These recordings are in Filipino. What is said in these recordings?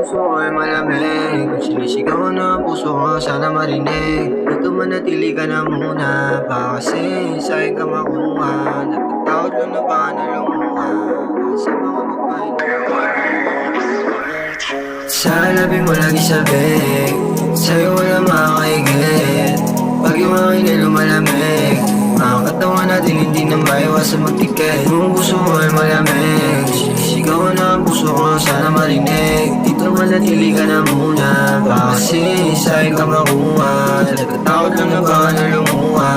puso ko'y malamig. Kung sinisigaw na puso ko, sana marinig. Dito manatili ka na muna, baka kasi sa'kin ka makuha. Nagtatawad lang na baka nalumuha sa mga babae na sa labi mo lagi sabik, sa'yo wala makakaigit. Pag yung akin ay lumalamig, ang katawan natin hindi na maiwasan magtikit. Kung gusto mo ay malamig, sigaw na ang puso ko, sana marinig. Dito manatili ka na muna, baka kasi sa'kin ka makuha. Nagkatakot lang na baka nalumuha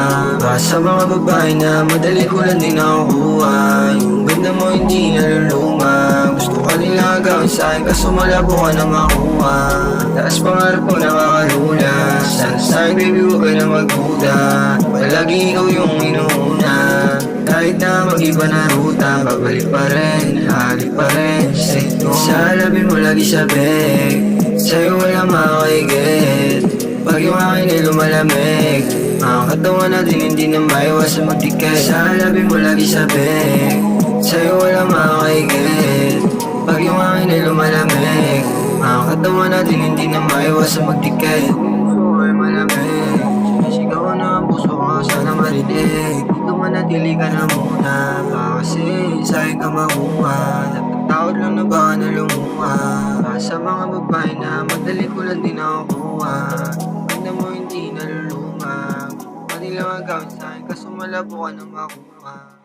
sa mga babae na madali ko lang din nakukuha. Yung ganda mo hindi naluluma, gusto ka nila gawin sa'kin kaso malabo ka na makuha. Taas pangarap ko nakakalula, sana sa'kin baby huwag ka na magduda. Palagi ikaw yung inuuna, kahit na mag-iba na ruta, babalik pa rin, halik pa rin. Sa labi mo lagi sabik, sa'yo wala makakaigit. Pag yung akin ay lumalamig, ang katawan natin hindi na maiwasan magtikit. Sa labi mo lagi sabik, sa'yo wala makakaigit. Pag yung akin ay lumalamig, ang katawan natin hindi na maiwasan magtikit. Puso ko'y malamig, sinisigaw na ang puso ko, sana marinig. Dito manatili ka na muna, baka kasi sa'kin ka makuha. Nagtatawad lang na baka nalumuha sa mga babae na madali ko lang din nakukuha. Pagna mo hindi naluluma, kanila magawin sa'kin kaso malabo ka na makuha.